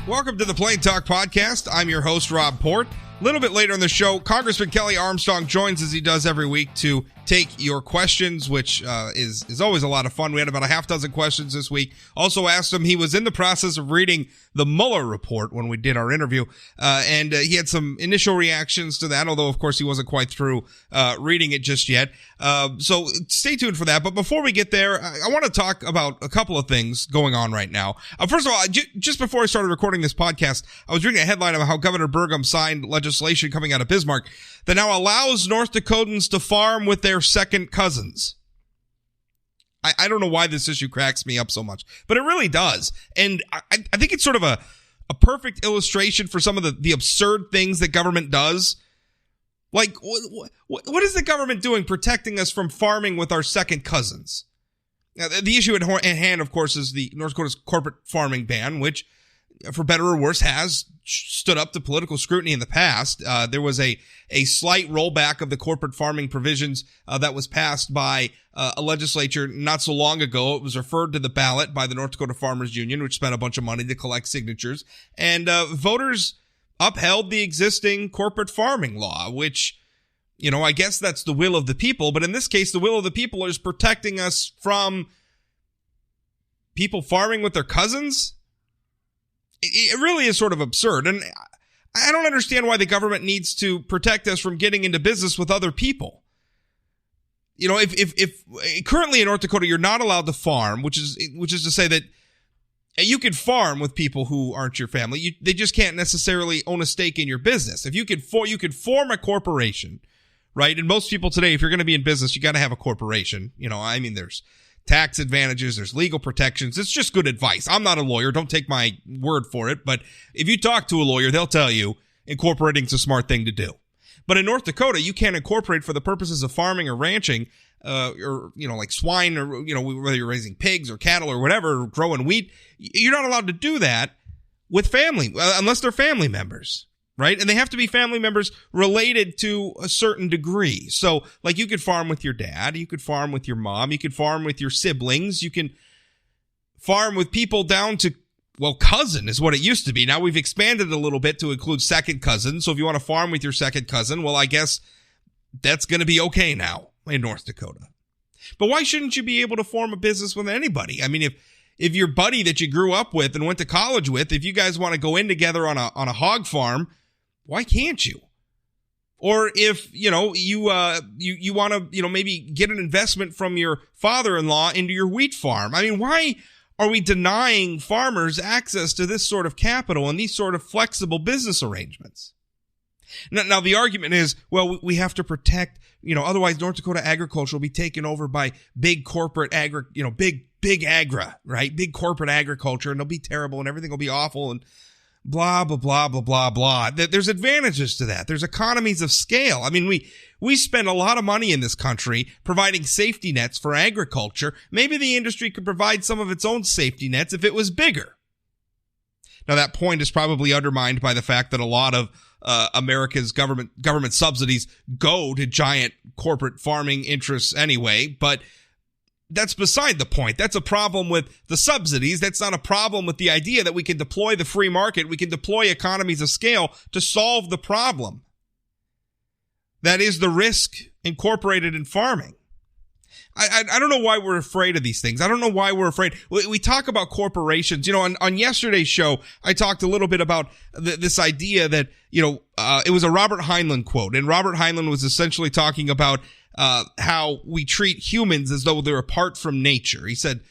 Welcome to the Plain Talk Podcast. I'm your host, Rob Port. A little bit later in the show, Congressman Kelly Armstrong joins as he does every week to take your questions, which is always a lot of fun. We had about a half dozen questions this week. Also asked him, he was in the process of reading the Mueller report when we did our interview, and he had some initial reactions to that, although, of course, he wasn't quite through reading it just yet. So stay tuned for that. But before we get there, I want to talk about a couple of things going on right now. First of all, just before I started recording this podcast, I was reading a headline about how Governor Burgum signed legislation coming out of Bismarck that now allows North Dakotans to farm with their second cousins. I don't know why this issue cracks me up so much, but it really does. And I think it's sort of a perfect illustration for some of the absurd things that government does. Like, what is the government doing protecting us from farming with our second cousins? Now, the issue at hand, of course, is the North Dakota's corporate farming ban, which, for better or worse, has stood up to political scrutiny in the past. There was a slight rollback of the corporate farming provisions that was passed by a legislature not so long ago. It was referred to the ballot by the North Dakota Farmers Union, which spent a bunch of money to collect signatures. And voters upheld the existing corporate farming law, which, you know, I guess that's the will of the people. But in this case, the will of the people is protecting us from people farming with their cousins. It really is sort of absurd, and I don't understand why the government needs to protect us from getting into business with other people. You know, if currently in North Dakota you're not allowed to farm, which is to say that you could farm with people who aren't your family. They just can't necessarily own a stake in your business. If you could form a corporation, right? And most people today, if you're going to be in business, you got to have a corporation. You know, I mean, there's tax advantages, there's legal protections. It's just good advice. I'm not a lawyer. Don't take my word for it. But if you talk to a lawyer, they'll tell you incorporating is a smart thing to do. But in North Dakota, you can't incorporate for the purposes of farming or ranching, or, you know, like swine, or, you know, whether you're raising pigs or cattle or whatever, or growing wheat. You're not allowed to do that with family, unless they're family members. Right? And they have to be family members related to a certain degree. So, like, you could farm with your dad, you could farm with your mom, you could farm with your siblings, you can farm with people down to, well, cousin is what it used to be. Now we've expanded it a little bit to include second cousin. So if you want to farm with your second cousin, well, I guess that's going to be okay now in North Dakota. But why shouldn't you be able to form a business with anybody? I mean, if your buddy that you grew up with and went to college with, if you guys want to go in together on a hog farm, why can't you? Or if, you know, you want to, you know, maybe get an investment from your father-in-law into your wheat farm. I mean, why are we denying farmers access to this sort of capital and these sort of flexible business arrangements? Now the argument is, well, we have to protect, you know, otherwise North Dakota agriculture will be taken over by big corporate big agra, right? Big corporate agriculture, and it'll be terrible and everything will be awful and blah, blah, blah, blah, blah, blah. There's advantages to that. There's economies of scale. I mean, we spend a lot of money in this country providing safety nets for agriculture. Maybe the industry could provide some of its own safety nets if it was bigger. Now, that point is probably undermined by the fact that a lot of America's government subsidies go to giant corporate farming interests anyway, but that's beside the point. That's a problem with the subsidies. That's not a problem with the idea that we can deploy the free market. We can deploy economies of scale to solve the problem. That is the risk incorporated in farming. I don't know why we're afraid of these things. I don't know why we're afraid. We talk about corporations. You know, on yesterday's show, I talked a little bit about this idea that, you know, it was a Robert Heinlein quote. And Robert Heinlein was essentially talking about how we treat humans as though they're apart from nature. He said,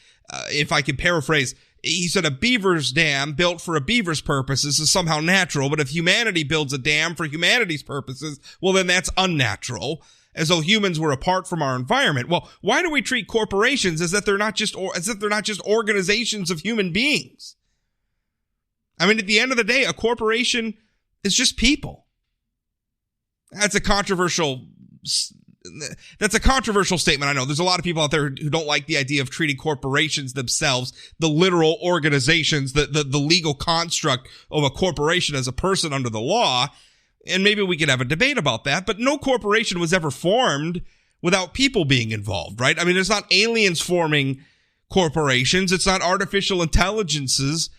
if I can paraphrase, he said a beaver's dam built for a beaver's purposes is somehow natural, but if humanity builds a dam for humanity's purposes, well, then that's unnatural, as though humans were apart from our environment. Well, why do we treat corporations as if they're not just organizations of human beings? I mean, at the end of the day, a corporation is just people. That's a controversial statement. I know there's a lot of people out there who don't like the idea of treating corporations themselves, the literal organizations, the legal construct of a corporation as a person under the law. And maybe we could have a debate about that, but no corporation was ever formed without people being involved, right? I mean, it's not aliens forming corporations. It's not artificial intelligences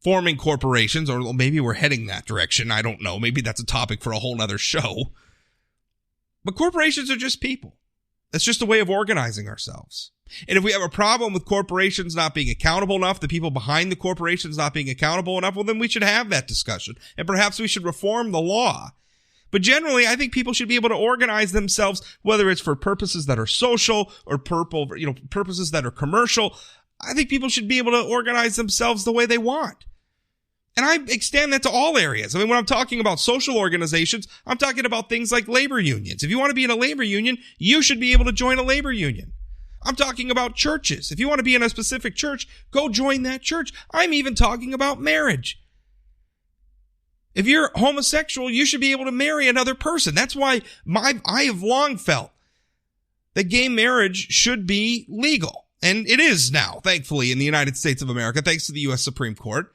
forming corporations, or maybe we're heading that direction. I don't know. Maybe that's a topic for a whole nother show. But corporations are just people. That's just a way of organizing ourselves. And if we have a problem with corporations not being accountable enough, the people behind the corporations not being accountable enough, well, then we should have that discussion. And perhaps we should reform the law. But generally, I think people should be able to organize themselves, whether it's for purposes that are social or purposes that are commercial. I think people should be able to organize themselves the way they want. And I extend that to all areas. I mean, when I'm talking about social organizations, I'm talking about things like labor unions. If you want to be in a labor union, you should be able to join a labor union. I'm talking about churches. If you want to be in a specific church, go join that church. I'm even talking about marriage. If you're homosexual, you should be able to marry another person. That's why I have long felt that gay marriage should be legal. And it is now, thankfully, in the United States of America, thanks to the U.S. Supreme Court.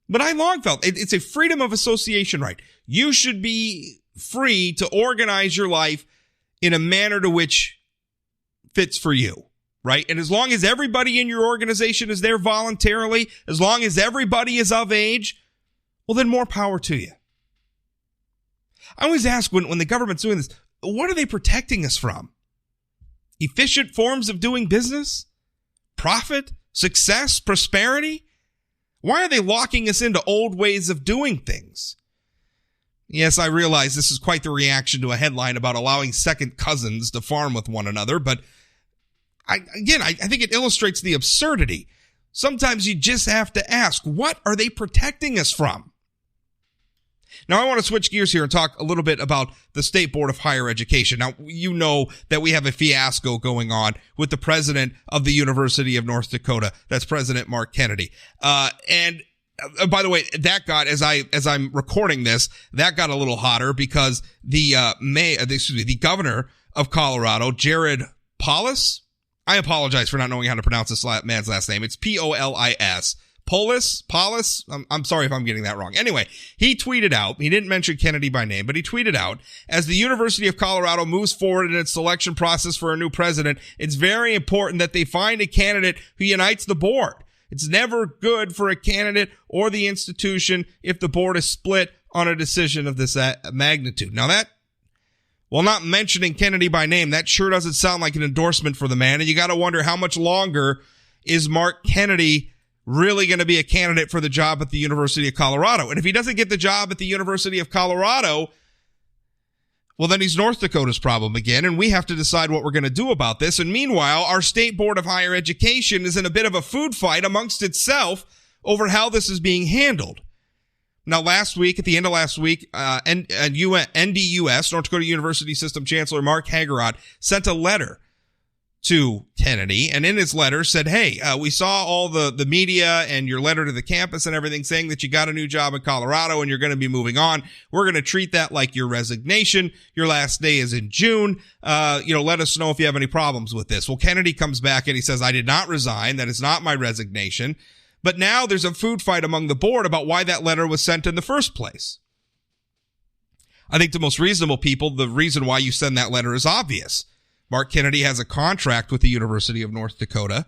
But I long felt it's a freedom of association right. You should be free to organize your life in a manner to which fits for you, right? And as long as everybody in your organization is there voluntarily, as long as everybody is of age, well, then more power to you. I always ask when the government's doing this, what are they protecting us from? Efficient forms of doing business? Profit? Success? Prosperity? Why are they locking us into old ways of doing things? Yes, I realize this is quite the reaction to a headline about allowing second cousins to farm with one another, but I think it illustrates the absurdity. Sometimes you just have to ask, what are they protecting us from? Now, I want to switch gears here and talk a little bit about the State Board of Higher Education. Now, you know that we have a fiasco going on with the president of the University of North Dakota. That's President Mark Kennedy. And by the way, that got, as I'm recording this, that got a little hotter because the governor of Colorado, Jared Polis. I apologize for not knowing how to pronounce this man's last name. It's Polis. Polis? I'm sorry if I'm getting that wrong. Anyway, he tweeted out, he didn't mention Kennedy by name, but he tweeted out, as the University of Colorado moves forward in its selection process for a new president, it's very important that they find a candidate who unites the board. It's never good for a candidate or the institution if the board is split on a decision of this magnitude. Now while not mentioning Kennedy by name, that sure doesn't sound like an endorsement for the man, and you got to wonder how much longer is Mark Kennedy really going to be a candidate for the job at the University of Colorado. And if he doesn't get the job at the University of Colorado, well, then he's North Dakota's problem again, and we have to decide what we're going to do about this. And meanwhile, our State Board of Higher Education is in a bit of a food fight amongst itself over how this is being handled. Now, at the end of last week, NDUS, North Dakota University System Chancellor Mark Hagerott, sent a letter to Kennedy, and in his letter said, hey, we saw all the media and your letter to the campus and everything saying that you got a new job in Colorado and you're going to be moving on. We're going to treat that like your resignation. Your last day is in June. Let us know if you have any problems with this. Well, Kennedy comes back and he says, I did not resign. That is not my resignation. But now there's a food fight among the board about why that letter was sent in the first place. I think to most reasonable people, the reason why you send that letter is obvious. Mark Kennedy has a contract with the University of North Dakota.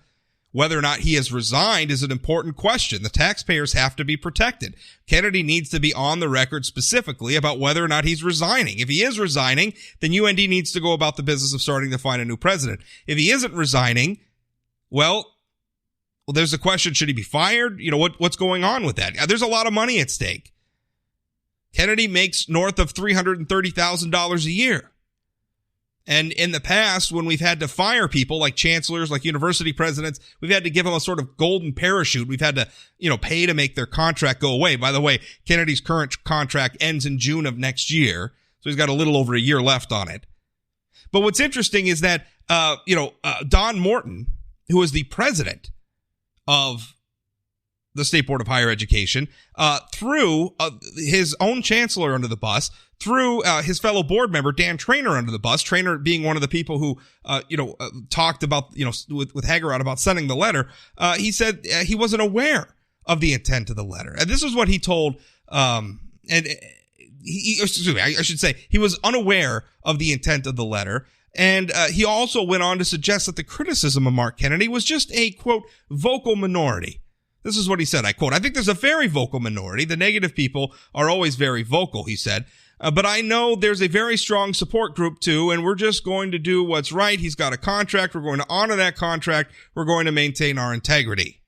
Whether or not he has resigned is an important question. The taxpayers have to be protected. Kennedy needs to be on the record specifically about whether or not he's resigning. If he is resigning, then UND needs to go about the business of starting to find a new president. If he isn't resigning, well, there's a question, should he be fired? What's going on with that? There's a lot of money at stake. Kennedy makes north of $330,000 a year. And in the past, when we've had to fire people like chancellors, like university presidents, we've had to give them a sort of golden parachute. We've had to, pay to make their contract go away. By the way, Kennedy's current contract ends in June of next year. So he's got a little over a year left on it. But what's interesting is that, Don Morton, who is the president of the State Board of Higher Education, threw his own chancellor under the bus, threw his fellow board member, Dan Traynor, under the bus. Traynor being one of the people who, talked about, with Hagerott about sending the letter. He said he wasn't aware of the intent of the letter. And this is what he told, he was unaware of the intent of the letter. And he also went on to suggest that the criticism of Mark Kennedy was just a, quote, vocal minority. This is what he said. I quote, "I think there's a very vocal minority. The negative people are always very vocal," he said. "But I know there's a very strong support group too, and we're just going to do what's right. He's got a contract. We're going to honor that contract. We're going to maintain our integrity."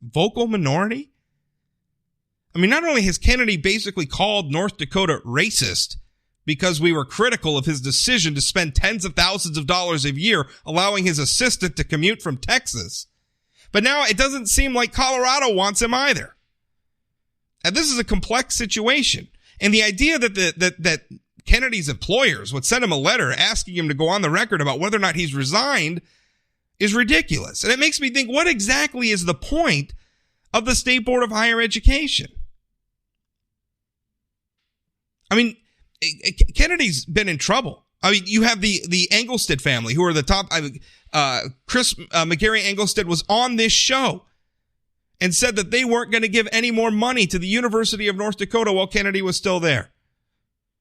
Vocal minority? I mean, not only has Kennedy basically called North Dakota racist because we were critical of his decision to spend tens of thousands of dollars a year allowing his assistant to commute from Texas, but now it doesn't seem like Colorado wants him either. And this is a complex situation. And the idea that Kennedy's employers would send him a letter asking him to go on the record about whether or not he's resigned is ridiculous. And it makes me think, what exactly is the point of the State Board of Higher Education? I mean, Kennedy's been in trouble. I mean, you have the Engelstad family, who are the top. Chris McGarry Engelstad was on this show and said that they weren't going to give any more money to the University of North Dakota while Kennedy was still there.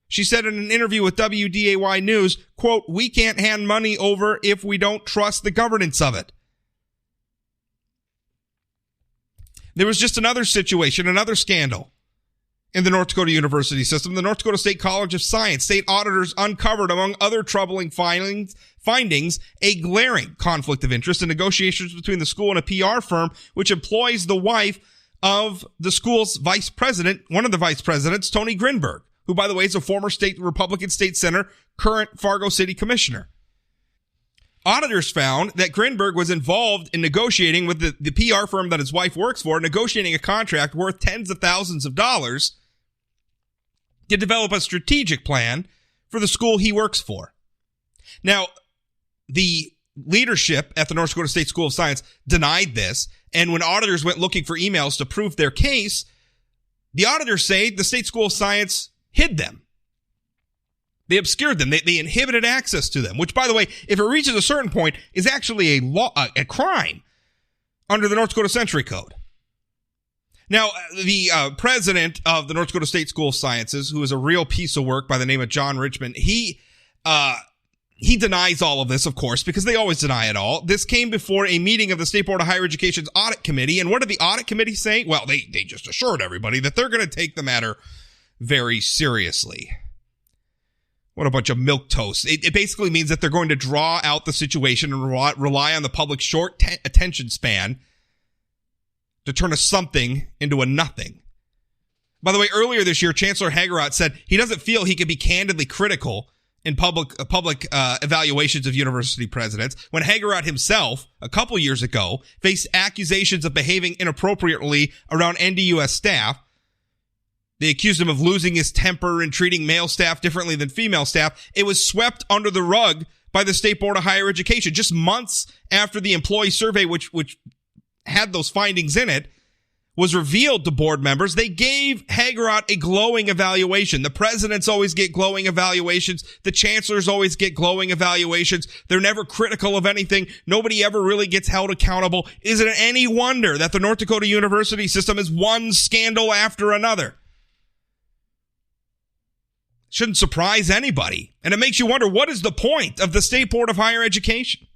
She said in an interview with WDAY News, quote, "We can't hand money over if we don't trust the governance of it." There was just another situation, another scandal in the North Dakota University system. The North Dakota State College of Science state auditors uncovered, among other troubling findings, a glaring conflict of interest in negotiations between the school and a PR firm which employs the wife of the school's vice president, one of the vice presidents, Tony Grinberg, who, by the way, is a former Republican state senator, current Fargo City commissioner. Auditors found that Grinberg was involved in negotiating with the PR firm that his wife works for, negotiating a contract worth tens of thousands of dollars to develop a strategic plan for the school he works for. Now, the leadership at the North Dakota State School of Science denied this, and when auditors went looking for emails to prove their case, the auditors say the State School of Science hid them. They obscured them. They inhibited access to them, which, by the way, if it reaches a certain point, is actually a crime under the North Dakota Century Code. Now, the president of the North Dakota State School of Sciences, who is a real piece of work by the name of John Richmond, he denies all of this, of course, because they always deny it all. This came before a meeting of the State Board of Higher Education's Audit Committee, and what did the Audit Committee say? Well, they just assured everybody that they're going to take the matter very seriously. What a bunch of milquetoast. It basically means that they're going to draw out the situation and rely on the public's short attention span to turn a something into a nothing. By the way, earlier this year, Chancellor Hagerott said he doesn't feel he can be candidly critical in public evaluations of university presidents, when Hagerott himself, a couple years ago, faced accusations of behaving inappropriately around NDUS staff. They accused him of losing his temper and treating male staff differently than female staff. It was swept under the rug by the State Board of Higher Education just months after the employee survey, which had those findings in it, was revealed to board members. They gave Hagerott a glowing evaluation. The presidents always get glowing evaluations. The chancellors always get glowing evaluations. They're never critical of anything. Nobody ever really gets held accountable. Is it any wonder that the North Dakota University system is one scandal after another? Shouldn't surprise anybody. And it makes you wonder, what is the point of the State Board of Higher Education?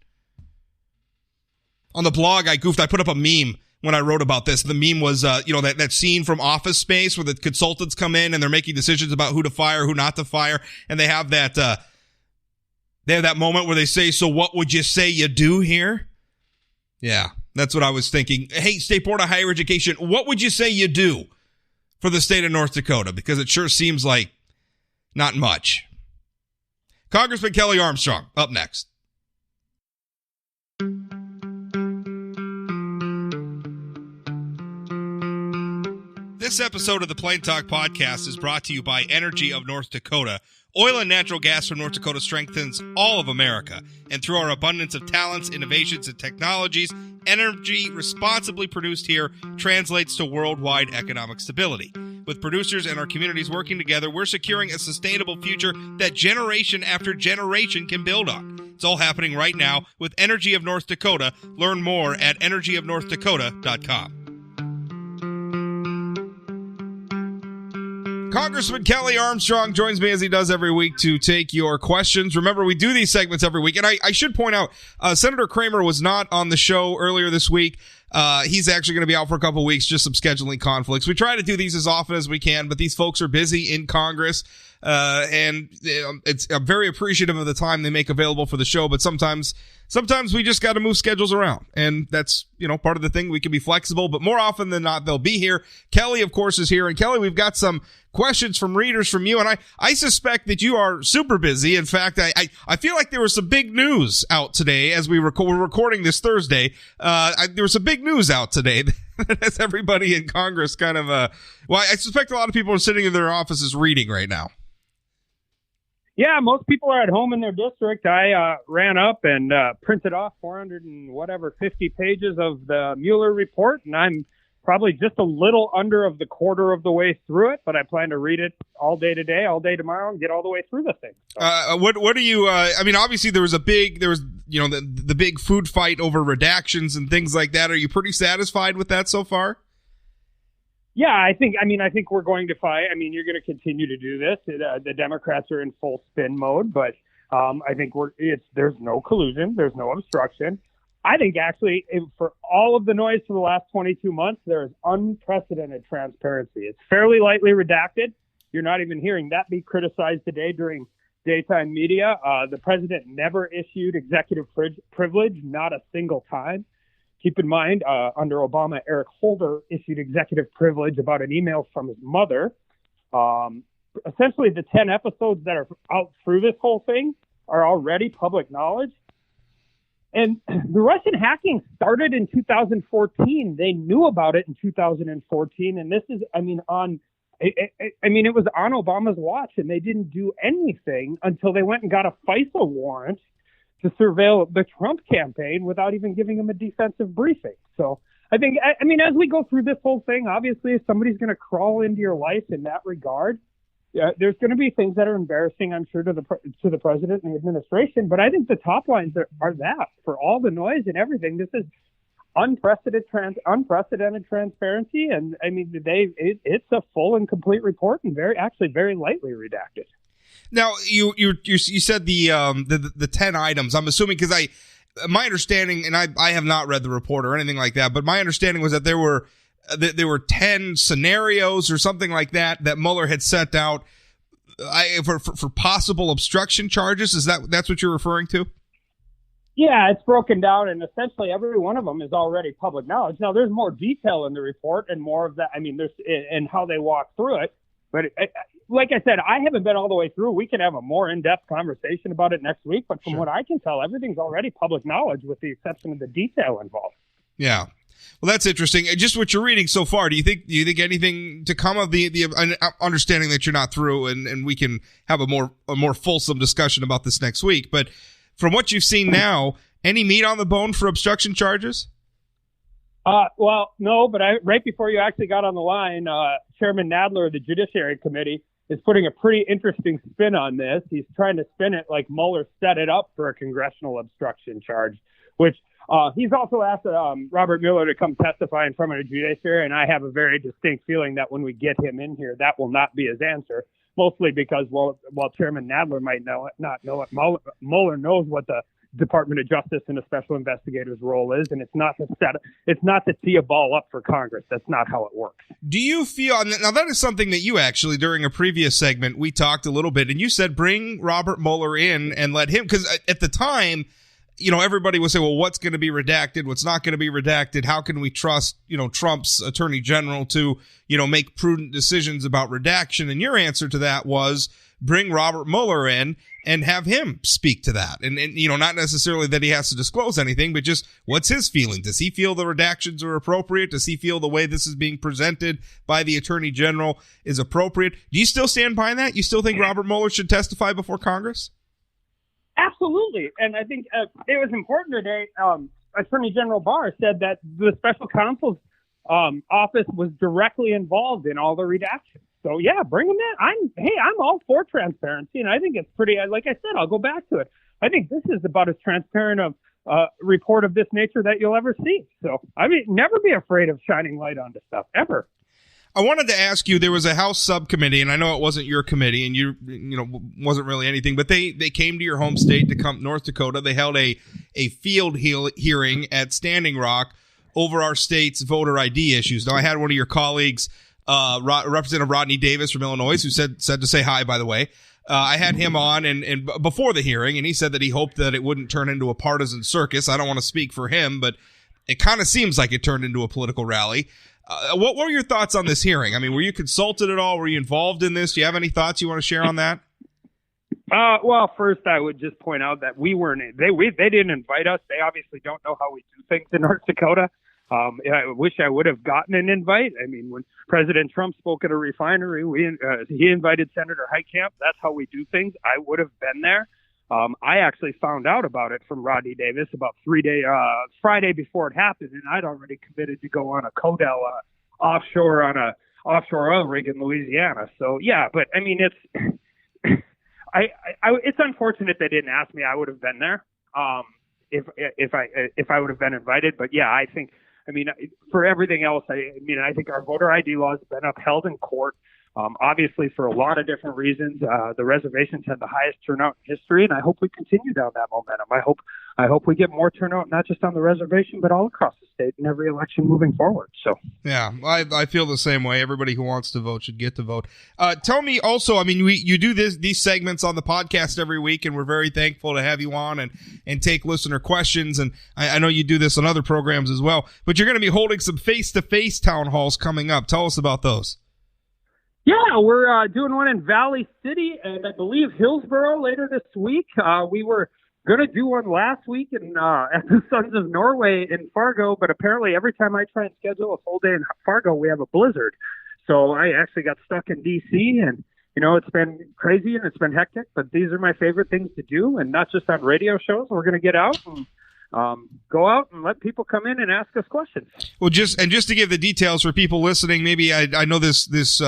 On the blog I goofed. I put up a meme when I wrote about this. The meme was, that scene from Office Space where the consultants come in and they're making decisions about who to fire, who not to fire. And they have that moment where they say, "So what would you say you do here?" Yeah, that's what I was thinking. Hey, State Board of Higher Education, what would you say you do for the state of North Dakota? Because it sure seems like not much. Congressman Kelly Armstrong, up next. This episode of the Plain Talk Podcast is brought to you by Energy of North Dakota. Oil and natural gas from North Dakota strengthens all of America. And through our abundance of talents, innovations, and technologies, energy responsibly produced here translates to worldwide economic stability. With producers and our communities working together, we're securing a sustainable future that generation after generation can build on. It's all happening right now with Energy of North Dakota. Learn more at energyofnorthdakota.com. Congressman Kelly Armstrong joins me as he does every week to take your questions. Remember, we do these segments every week. And I should point out, Senator Kramer was not on the show earlier this week. He's actually going to be out for a couple of weeks, just some scheduling conflicts. We try to do these as often as we can, but these folks are busy in Congress. And I'm very appreciative of the time they make available for the show, but sometimes we just got to move schedules around, and that's, part of the thing. We can be flexible, but more often than not, they'll be here. Kelly, of course, is here, and Kelly, we've got some questions from readers from you, and I suspect that you are super busy. In fact, I feel like there was some big news out today as we're recording this Thursday. There was some big news out today as everybody in Congress kind of, I suspect a lot of people are sitting in their offices reading right now. Yeah, most people are at home in their district. I ran up and printed off 50 pages of the Mueller report, and I'm probably just a little under of the quarter of the way through it, but I plan to read it all day today, all day tomorrow, and get all the way through the thing. So. What are you? Obviously there was the big food fight over redactions and things like that. Are you pretty satisfied with that so far? Yeah, I think we're going to fight. You're going to continue to do this. The Democrats are in full spin mode, but I think there's no collusion. There's no obstruction. I think actually for all of the noise for the last 22 months, there is unprecedented transparency. It's fairly lightly redacted. You're not even hearing that be criticized today during daytime media. The president never issued executive privilege, not a single time. Keep in mind, under Obama, Eric Holder issued executive privilege about an email from his mother. Essentially, the 10 episodes that are out through this whole thing are already public knowledge. And the Russian hacking started in 2014. They knew about it in 2014. And this is, it was on Obama's watch, and they didn't do anything until they went and got a FISA warrant to surveil the Trump campaign without even giving him a defensive briefing. So I think, as we go through this whole thing, obviously, if somebody's going to crawl into your life in that regard, there's going to be things that are embarrassing, I'm sure, to the president and the administration. But I think the top lines are that for all the noise and everything. This is unprecedented transparency, and it's a full and complete report and very lightly redacted. Now, you said the 10 items. I'm assuming, because my understanding, and I have not read the report or anything like that, but my understanding was that there were 10 scenarios or something like that Mueller had sent out for possible obstruction charges. That's what you're referring to? Yeah, it's broken down, and essentially every one of them is already public knowledge. Now, there's more detail in the report and more of that. There's and how they walk through it. But like I said, I haven't been all the way through. We can have a more in-depth conversation about it next week. But from what I can tell, everything's already public knowledge with the exception of the detail involved. Yeah. Well, that's interesting. Just what you're reading so far, do you think anything to come of the understanding that you're not through, and we can have a more fulsome discussion about this next week? But from what you've seen now, any meat on the bone for obstruction charges? Well, no, but right before you actually got on the line, Chairman Nadler of the Judiciary Committee is putting a pretty interesting spin on this. He's trying to spin it like Mueller set it up for a congressional obstruction charge, which he's also asked Robert Mueller to come testify in front of the judiciary, and I have a very distinct feeling that when we get him in here, that will not be his answer, mostly because while Chairman Nadler might not know it, Mueller knows what the Department of Justice and a special investigator's role is, and it's not to tee a ball up for Congress. That's not how it works. Do you feel, now that is something that you actually, during a previous segment, we talked a little bit, and you said bring Robert Mueller in and let him, because at the time, everybody would say, well, what's going to be redacted? What's not going to be redacted? How can we trust, Trump's attorney general to, make prudent decisions about redaction? And your answer to that was bring Robert Mueller in and have him speak to that. And not necessarily that he has to disclose anything, but just what's his feeling? Does he feel the redactions are appropriate? Does he feel the way this is being presented by the attorney general is appropriate? Do you still stand by that? You still think Robert Mueller should testify before Congress? Absolutely. And I think it was important today. Attorney General Barr said that the special counsel's office was directly involved in all the redactions. So, yeah, bring them in. I'm all for transparency, and I think it's pretty, like I said, I'll go back to it. I think this is about as transparent a report of this nature that you'll ever see. So, never be afraid of shining light onto stuff, ever. I wanted to ask you, there was a House subcommittee, and I know it wasn't your committee, and you wasn't really anything, but they came to your home state, to North Dakota. They held a field hearing at Standing Rock over our state's voter ID issues. Now, I had one of your colleagues, Representative Rodney Davis from Illinois, who said to say hi, by the way. I had him on and before the hearing, and he said that he hoped that it wouldn't turn into a partisan circus. I don't want to speak for him, but it kind of seems like it turned into a political rally. What were your thoughts on this hearing? I mean, were you consulted at all? Were you involved in this? Do you have any thoughts you want to share on that? Well, first I would just point out that we weren't. They didn't invite us. They obviously don't know how we do things in North Dakota. I wish I would have gotten an invite. I mean, when President Trump spoke at a refinery, he invited Senator Heitkamp. That's how we do things. I would have been there. I actually found out about it from Rodney Davis about Friday before it happened, and I'd already committed to go on a Codell offshore on a offshore oil rig in Louisiana. So yeah, but I mean, it's unfortunate they didn't ask me. I would have been there if I would have been invited. But yeah, I think. I mean, for everything else, I think our voter ID law has been upheld in court. Obviously, for a lot of different reasons, the reservations had the highest turnout in history, and I hope we continue down that momentum. I hope we get more turnout, not just on the reservation, but all across the state in every election moving forward. So, yeah, I feel the same way. Everybody who wants to vote should get to vote. Tell me also, I mean, you do these segments on the podcast every week, and we're very thankful to have you on and take listener questions. And I know you do this on other programs as well, but you're going to be holding some face-to-face town halls coming up. Tell us about those. Yeah, we're doing one in Valley City and I believe Hillsborough later this week. We were going to do one last week at the Sons of Norway in Fargo, but apparently every time I try and schedule a full day in Fargo, we have a blizzard. So I actually got stuck in D.C. and, it's been crazy and it's been hectic, but these are my favorite things to do, and not just on radio shows. We're going to get out and go out and let people come in and ask us questions. Well, just to give the details for people listening, maybe I know this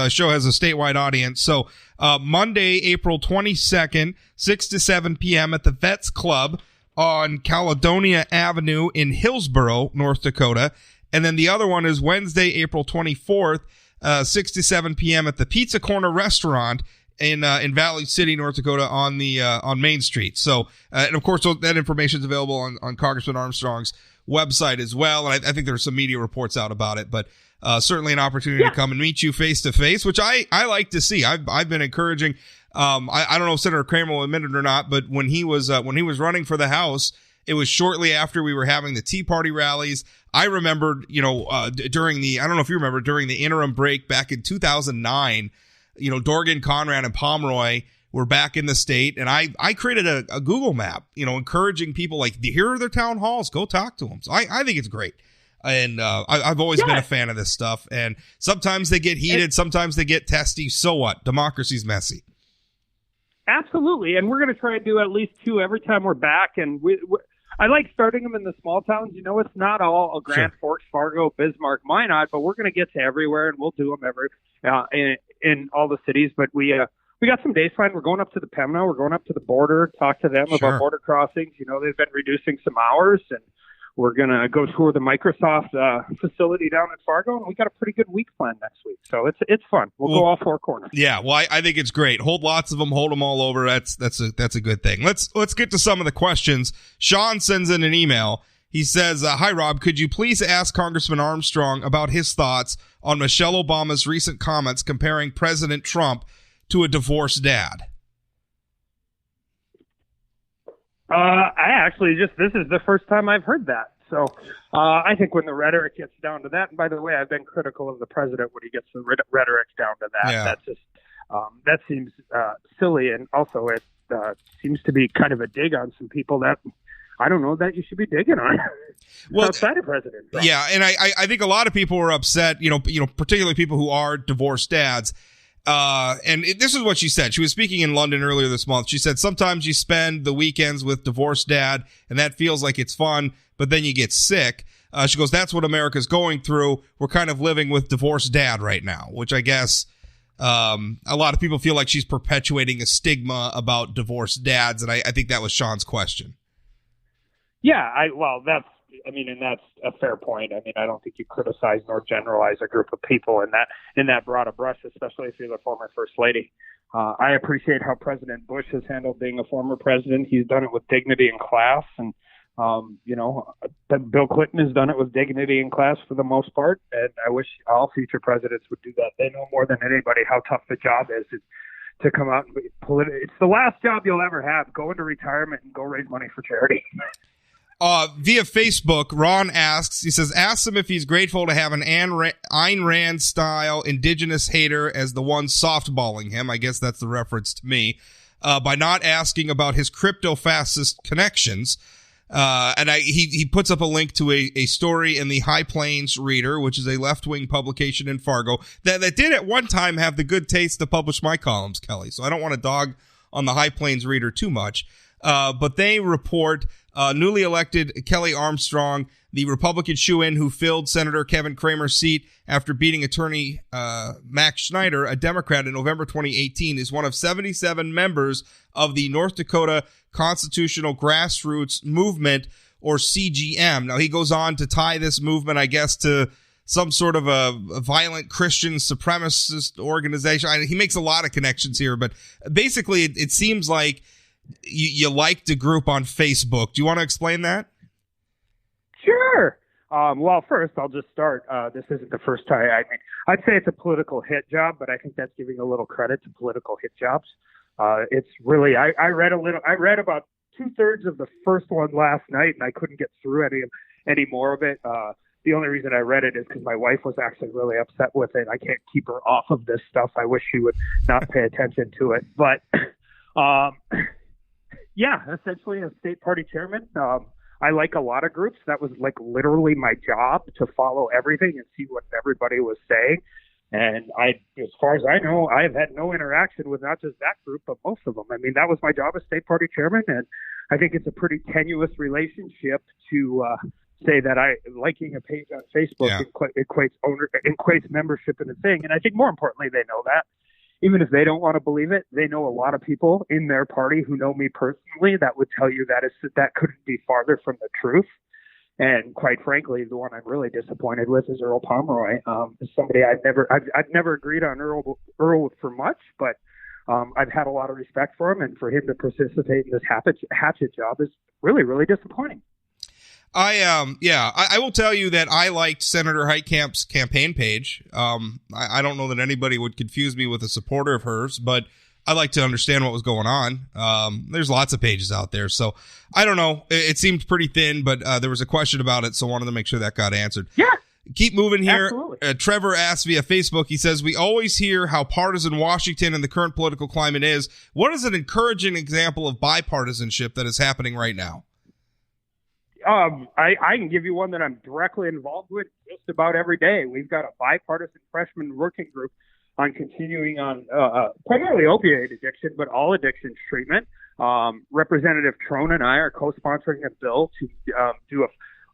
show has a statewide audience. So Monday, April 22nd, 6 to 7 p.m. at the Vets Club on Caledonia Avenue in Hillsborough, North Dakota. And then the other one is Wednesday, April 24th, 6 to 7 p.m. at the Pizza Corner Restaurant in Valley City, North Dakota, on Main Street. So, and of course, that information is available on Congressman Armstrong's website as well. And I think there's some media reports out about it, but certainly an opportunity to come and meet you face to face, which I like to see. I've been encouraging. I don't know if Senator Kramer will admit it or not, but when he was running for the House, it was shortly after we were having the Tea Party rallies. I remembered, during the interim break back in 2009. Dorgan, Conrad, and Pomeroy were back in the state, and I created a Google map, encouraging people like, here are their town halls, go talk to them. So I think it's great. And I've always been a fan of this stuff, and sometimes they get heated, sometimes they get testy. So what? Democracy's messy. Absolutely, and we're going to try and do at least 2 every time we're back, and I like starting them in the small towns. It's not all Grand Forks, Fargo, Bismarck, Minot, but we're going to get to everywhere, and we'll do them in all the cities. But we got some days planned. We're going up to the Pembina. We're going up to the border, talk to them about border crossings. They've been reducing some hours, and we're going to go tour the Microsoft facility down in Fargo, and we got a pretty good week planned next week. So it's fun. We'll go all 4 corners. Yeah, well, I think it's great. Hold lots of them, hold them all over. That's a good thing. Let's get to some of the questions. Sean sends in an email. He says, hi, Rob, could you please ask Congressman Armstrong about his thoughts on Michelle Obama's recent comments comparing President Trump to a divorced dad? This is the first time I've heard that. So I think when the rhetoric gets down to that, and by the way, I've been critical of the president when he gets the rhetoric down to that. Yeah. That's just, that seems silly. And also it seems to be kind of a dig on some people that I don't know that you should be digging on outside of President Trump. Yeah, and I think a lot of people were upset, particularly people who are divorced dads. This is what she said. She was speaking in London earlier this month. She said, sometimes you spend the weekends with divorced dad, and that feels like it's fun, but then you get sick. She goes, that's what America's going through. We're kind of living with divorced dad right now, which I guess a lot of people feel like she's perpetuating a stigma about divorced dads, and I think that was Sean's question. Yeah, that's a fair point. I don't think you criticize nor generalize a group of people in that broad a brush, especially if you're the former First Lady. I appreciate how President Bush has handled being a former president. He's done it with dignity and class, and but Bill Clinton has done it with dignity and class for the most part, and I wish all future presidents would do that. They know more than anybody how tough the job is to come out and be it's the last job you'll ever have. Go into retirement and go raise money for charity. Via Facebook, Ron asks, he says, ask him if he's grateful to have an Ayn Rand-style indigenous hater as the one softballing him. I guess that's the reference to me, by not asking about his crypto-fascist connections. He puts up a link to a story in the High Plains Reader, which is a left-wing publication in Fargo, that did at one time have the good taste to publish my columns, Kelly. So I don't want to dog on the High Plains Reader too much. But they report newly elected Kelly Armstrong, the Republican shoo-in who filled Senator Kevin Cramer's seat after beating attorney Max Schneider, a Democrat, in November 2018, is one of 77 members of the North Dakota Constitutional Grassroots Movement, or CGM. Now, he goes on to tie this movement, I guess, to some sort of a violent Christian supremacist organization. He makes a lot of connections here, but basically it seems like you liked a group on Facebook. Do you want to explain that? Sure. Well, first, I'll just start. This isn't the first time. I'd say it's a political hit job, but I think that's giving a little credit to political hit jobs. It's really, I read about 2/3 of the first one last night, and I couldn't get through any more of it. The only reason I read it is because my wife was actually really upset with it. I can't keep her off of this stuff. I wish she would not pay attention to it. But, yeah, essentially a state party chairman. I like a lot of groups. That was like literally my job, to follow everything and see what everybody was saying. And as far as I know, I've had no interaction with not just that group, but most of them. I mean, that was my job as state party chairman. And I think it's a pretty tenuous relationship to say that liking a page on Facebook equates membership in a thing. And I think more importantly, they know that. Even if they don't want to believe it, they know a lot of people in their party who know me personally that would tell you that couldn't be farther from the truth. And quite frankly, the one I'm really disappointed with is Earl Pomeroy. Is somebody I've never agreed on Earl for much, but I've had a lot of respect for him, and for him to participate in this hatchet job is really, really disappointing. I will tell you that I liked Senator Heitkamp's campaign page. I don't know that anybody would confuse me with a supporter of hers, but I like to understand what was going on. There's lots of pages out there, so I don't know. It seemed pretty thin, but there was a question about it, so I wanted to make sure that got answered. Yeah. Keep moving here. Trevor asks via Facebook, he says, we always hear how partisan Washington and the current political climate is. What is an encouraging example of bipartisanship that is happening right now? I can give you one that I'm directly involved with just about every day. We've got a bipartisan freshman working group on continuing on primarily opioid addiction, but all addiction treatment. Representative Trone and I are co-sponsoring a bill to do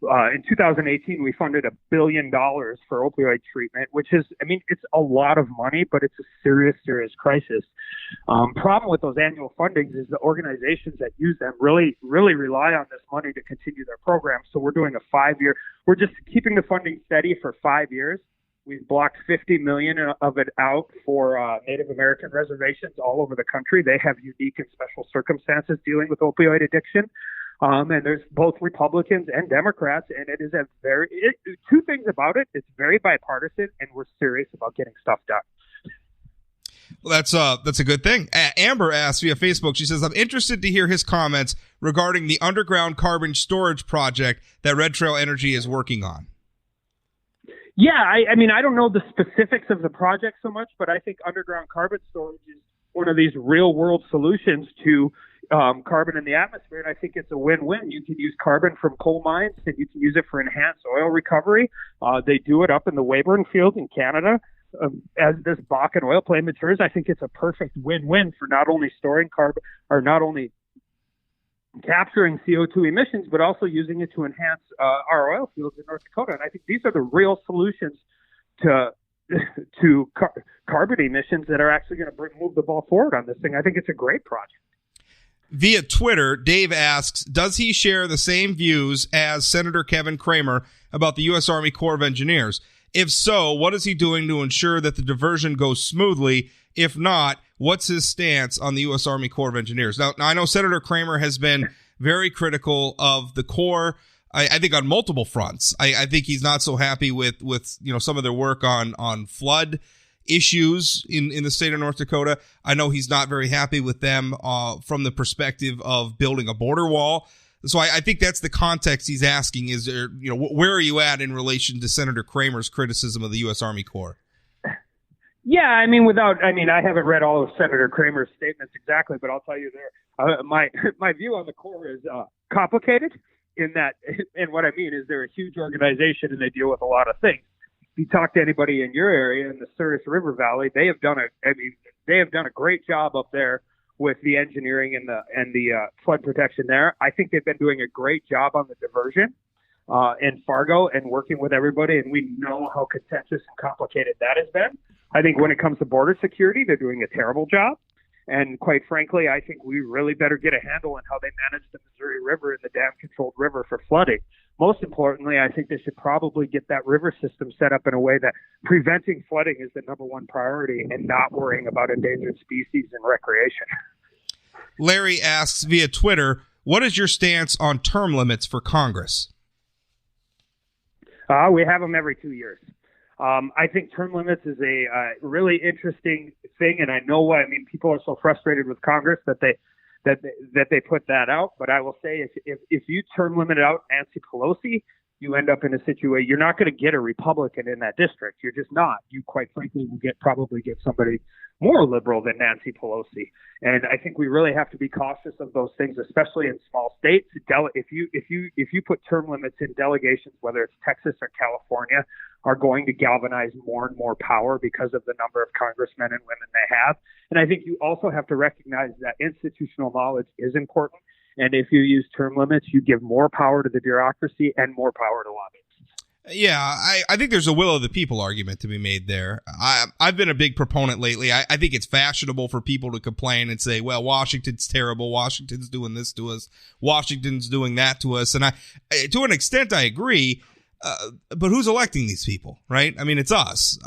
in 2018, we funded $1 billion for opioid treatment, which is, it's a lot of money, but it's a serious, serious crisis. Problem with those annual fundings is the organizations that use them really, really rely on this money to continue their programs. So we're doing a 5-year, we're just keeping the funding steady for 5 years. We've blocked $50 million of it out for Native American reservations all over the country. They have unique and special circumstances dealing with opioid addiction. And there's both Republicans and Democrats, and it is two things about it. It's very bipartisan, and we're serious about getting stuff done. Well, that's a good thing. Amber asks via Facebook, she says, I'm interested to hear his comments regarding the underground carbon storage project that Red Trail Energy is working on. Yeah, I don't know the specifics of the project so much, but I think underground carbon storage is one of these real-world solutions to carbon in the atmosphere, and I think it's a win-win. You can use carbon from coal mines, and you can use it for enhanced oil recovery. They do it up in the Weyburn Field in Canada. As this Bakken oil play matures, I think it's a perfect win-win for not only storing carbon, or not only capturing CO2 emissions, but also using it to enhance our oil fields in North Dakota. And I think these are the real solutions to carbon emissions that are actually going to move the ball forward on this thing. I think it's a great project. Via Twitter, Dave asks, does he share the same views as Senator Kevin Cramer about the U.S. Army Corps of Engineers? If so, what is he doing to ensure that the diversion goes smoothly? If not, what's his stance on the U.S. Army Corps of Engineers? Now I know Senator Cramer has been very critical of the Corps. I think on multiple fronts. I think he's not so happy with some of their work on flood issues in the state of North Dakota. I know he's not very happy with them from the perspective of building a border wall. So I think that's the context he's asking is, where are you at in relation to Senator Kramer's criticism of the U.S. Army Corps? Yeah, I haven't read all of Senator Kramer's statements exactly, but I'll tell you my view on the Corps is complicated in that, and what I mean is they're a huge organization and they deal with a lot of things. If you talk to anybody in your area in the Sirius River Valley, they have done a great job up there with the engineering and the flood protection there. I think they've been doing a great job on the diversion in Fargo and working with everybody, and we know how contentious and complicated that has been. I think when it comes to border security, they're doing a terrible job. And quite frankly, I think we really better get a handle on how they manage the Missouri River and the dam-controlled river for flooding. Most importantly, I think they should probably get that river system set up in a way that preventing flooding is the number one priority and not worrying about endangered species and recreation. Larry asks via Twitter, what is your stance on term limits for Congress? We have them every 2 years. I think term limits is a really interesting thing, and I know why. People are so frustrated with Congress that they put that out. But I will say, if you term limit out Nancy Pelosi, you end up in a situation you're not going to get a Republican in that district. You're just not. You quite frankly will probably get somebody more liberal than Nancy Pelosi. And I think we really have to be cautious of those things, especially in small states. If you put term limits in delegations, whether it's Texas or California, are going to galvanize more and more power because of the number of congressmen and women they have. And I think you also have to recognize that institutional knowledge is important. And if you use term limits, you give more power to the bureaucracy and more power to lobbyists. Yeah, I think there's a will of the people argument to be made there. I've been a big proponent lately. I think it's fashionable for people to complain and say, well, Washington's terrible. Washington's doing this to us. Washington's doing that to us. And to an extent, I agree. But who's electing these people, right? It's us.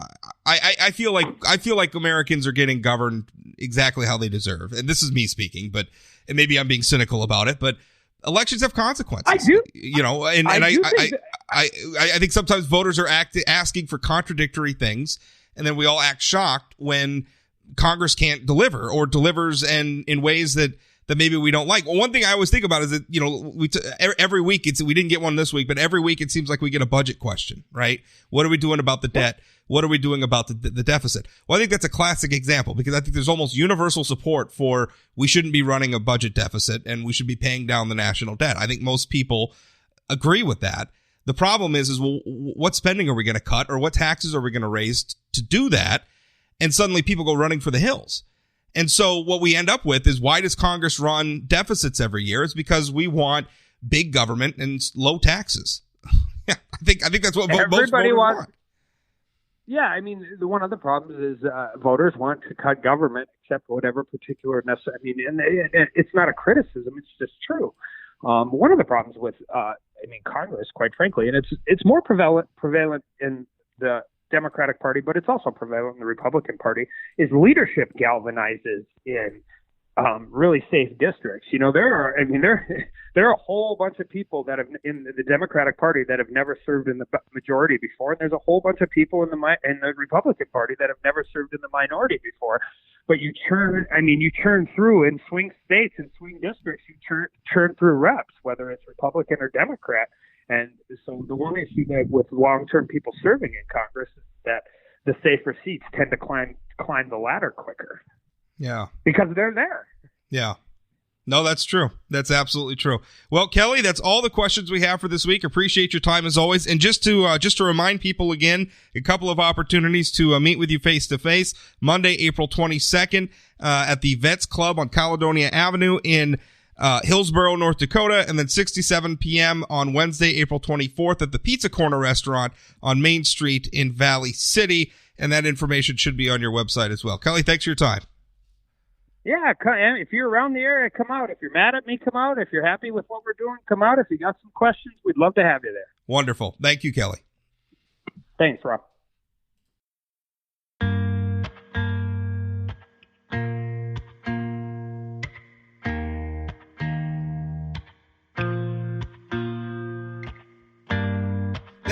I feel like Americans are getting governed exactly how they deserve. And this is me speaking, and maybe I'm being cynical about it, but elections have consequences. I do. I think sometimes voters are asking for contradictory things, and then we all act shocked when Congress can't deliver or delivers in ways that maybe we don't like. Well, one thing I always think about is that, every week we didn't get one this week, but every week it seems like we get a budget question, right? What are we doing about the debt? What are we doing about the deficit? Well, I think that's a classic example because I think there's almost universal support for we shouldn't be running a budget deficit and we should be paying down the national debt. I think most people agree with that. The problem is what spending are we going to cut or what taxes are we going to raise to do that? And suddenly people go running for the hills. And so what we end up with is, why does Congress run deficits every year? It's because we want big government and low taxes. Yeah, I think that's what most voters want. Yeah, one of the problems is voters want to cut government, except whatever particular necessary. And it's not a criticism; it's just true. One of the problems with Congress, quite frankly, and it's more prevalent in the Democratic Party, but it's also prevalent in the Republican Party, is leadership galvanizes in really safe districts. There are a whole bunch of people that have in the Democratic Party that have never served in the majority before, and there's a whole bunch of people in the Republican Party that have never served in the minority before. But you churn through in swing states and swing districts. You churn through reps, whether it's Republican or Democrat. And so the one issue that with long-term people serving in Congress is that the safer seats tend to climb the ladder quicker. Yeah. Because they're there. Yeah. No, that's true. That's absolutely true. Well, Kelly, that's all the questions we have for this week. Appreciate your time as always. And just to remind people again, a couple of opportunities to meet with you face to face. Monday, April 22nd, at the Vets Club on Caledonia Avenue in Hillsboro, North Dakota, and then 6-7 p.m. on Wednesday, April 24th at the Pizza Corner restaurant on Main Street in Valley City. And that information should be on your website as well. Kelly, thanks for your time. Yeah, if you're around the area, come out. If you're mad at me, come out. If you're happy with what we're doing, come out. If you got some questions, we'd love to have you there. Wonderful. Thank you, Kelly. Thanks, Rob.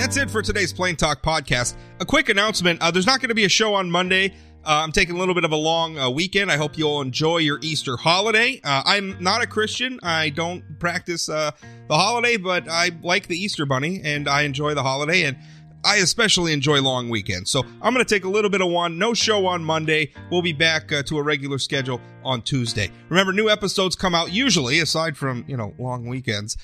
That's it for today's Plain Talk podcast. A quick announcement. There's not going to be a show on Monday. I'm taking a little bit of a long weekend. I hope you'll enjoy your Easter holiday. I'm not a Christian. I don't practice the holiday, but I like the Easter Bunny, and I enjoy the holiday, and I especially enjoy long weekends. So I'm going to take a little bit of one. No show on Monday. We'll be back to a regular schedule on Tuesday. Remember, new episodes come out usually, aside from, long weekends,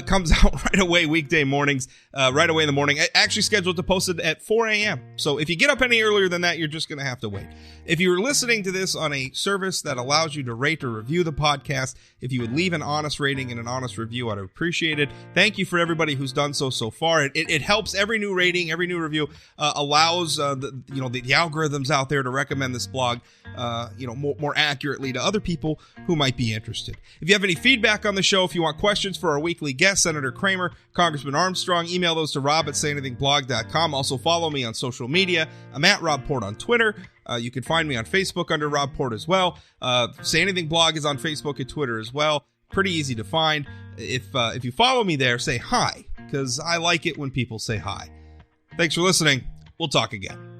comes out right away weekday mornings, right away in the morning. Actually scheduled to post it at 4 a.m. So if you get up any earlier than that, you're just going to have to wait. If you're listening to this on a service that allows you to rate or review the podcast, if you would leave an honest rating and an honest review, I'd appreciate it. Thank you for everybody who's done so far. It helps. Every new rating, every new review allows the algorithms out there to recommend this blog more accurately to other people who might be interested. If you have any feedback on the show, if you want questions for our weekly guests, Senator Kramer, Congressman Armstrong, email those to rob@sayanythingblog.com. Also follow me on social media. I'm at Rob Port on Twitter. You can find me on Facebook under Rob Port as well. Say Anything Blog is on Facebook and Twitter as well. Pretty easy to find. If you follow me there, say hi, because I like it when people say hi. Thanks for listening. We'll talk again.